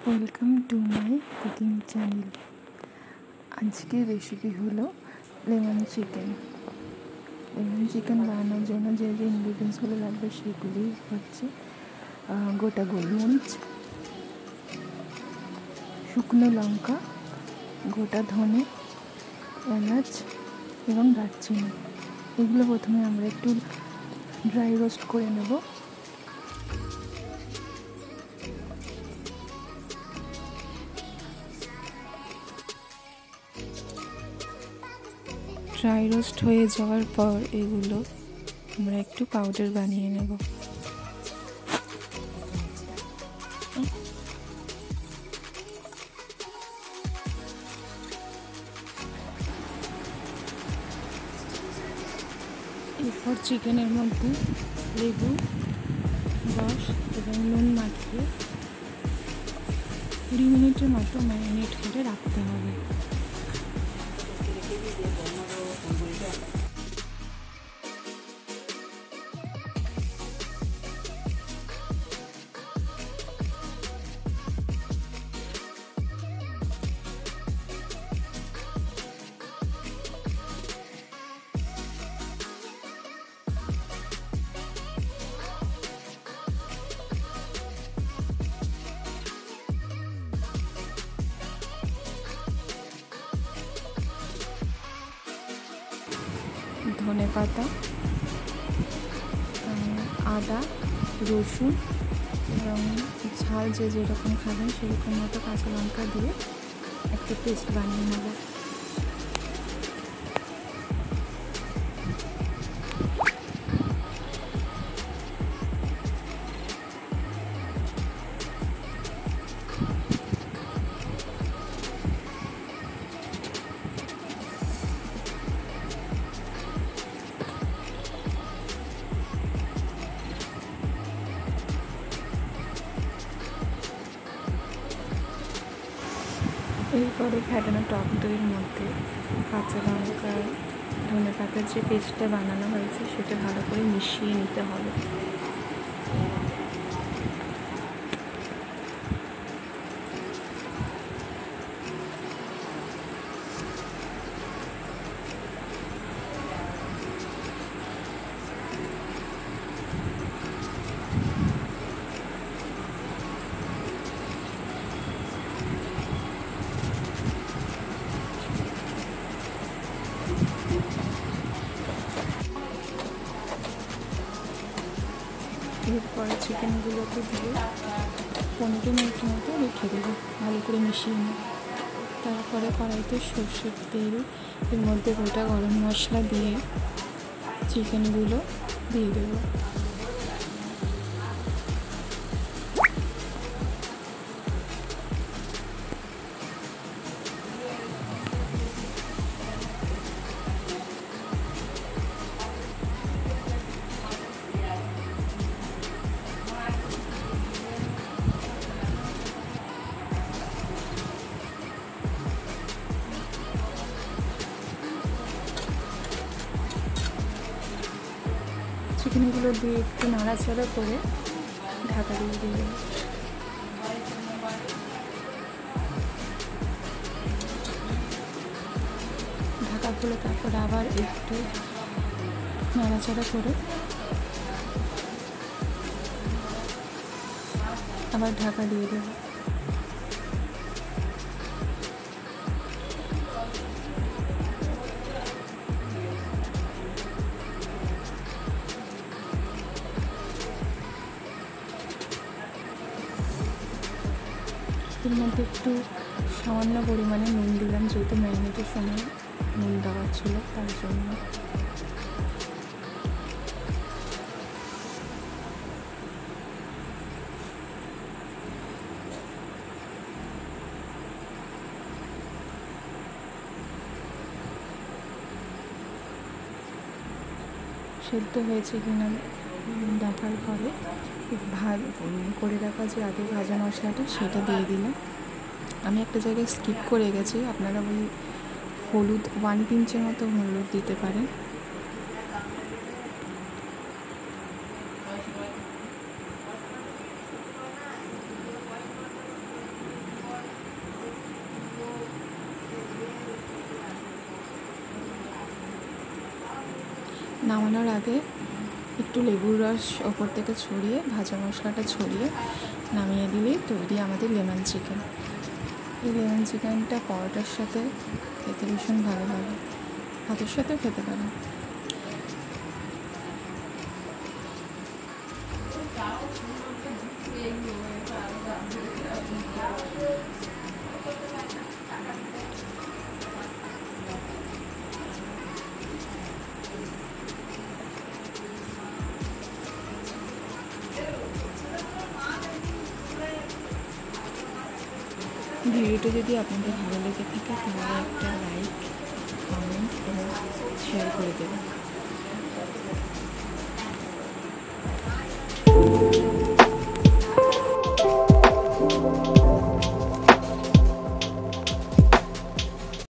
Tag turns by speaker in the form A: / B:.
A: Welcome to my cooking channel. আজকের recipe হলো lemon chicken. বানানোর জন্য যে ইনগ্রিডিয়েন্টসগুলো লাগবে সেগুলি হচ্ছে গোটা গোলমরিচ, শুকনো লঙ্কা, গোটা ধনে, এলাচ এবং দারচিনি। এগুলো প্রথমে আমরা একটু ড্রাই রোস্ট করে নেব। ড্রাই রোস্ট হয়ে যাওয়ার পর এগুলো আমরা একটু পাউডার বানিয়ে নেব। এরপর চিকেনের মধ্যে লেবু রস এবং নুন মাখিয়ে 20 মিনিটের মতো ম্যারিনেট করে রাখতে হবে। ধনে পাতা, আদা, রসুন এবং ঝাল যে যেরকম খাবেন সেরকম মতো কাঁচা লঙ্কা দিয়ে একটা পেস্ট বানিয়ে নেব। এরপরে ফ্যাটানো টক দইয়ের মধ্যে কাঁচা লঙ্কা, ধনে পাতার যে পেস্টটা বানানো হয়েছে সেটা ভালো করে মিশিয়ে নিতে হবে। এরপরে চিকেনগুলোকে দিয়ে 15 মিনিট মতো রেখে দেবো, ভালো করে মিশিয়ে নেব। তারপরে কড়াইতে সর্ষের তেল, এর মধ্যে গোটা গরম মশলা দিয়ে চিকেনগুলো দিয়ে দেবো। চিকেনগুলো দিয়ে একটু নাড়াচাড়া করে ঢাকা দিয়ে দিয়ে দেবো। ঢাকা খুলে তারপর আবার একটু নাড়াচাড়া করে আবার ঢাকা দিয়ে দেবো। এর মধ্যে একটু সামান্য পরিমাণে নুন দিলাম, যেহেতু ম্যারিনেটের সময় নুন দেওয়া ছিল তার জন্য। সেদ্ধ হয়েছে কিনা দেখার পরে করে রাখা যে আগে ভাজা মশলাটা সেটা দিয়ে দিলাম। আমি একটা জায়গায় স্কিপ করে গেছি, আপনারা ওই হলুদ 1 পিঞ্চের মতো হলুদ দিতে পারেন। নামানোর আগে একটু লেবুর রস ওপর থেকে ছড়িয়ে ভাজা মশলাটা ছড়িয়ে নামিয়ে দিলেই তৈরি আমাদের লেমন চিকেন। এই লেমন চিকেনটা পরোটার সাথে খেতে ভীষণ ভালো লাগে, ভাতের সাথেও খেতে পারেন। ভিডিওটা যদি আপনাদের ভালো লেগে থাকে তাহলে একটা লাইক, কমেন্ট এবং শেয়ার করে দেবেন।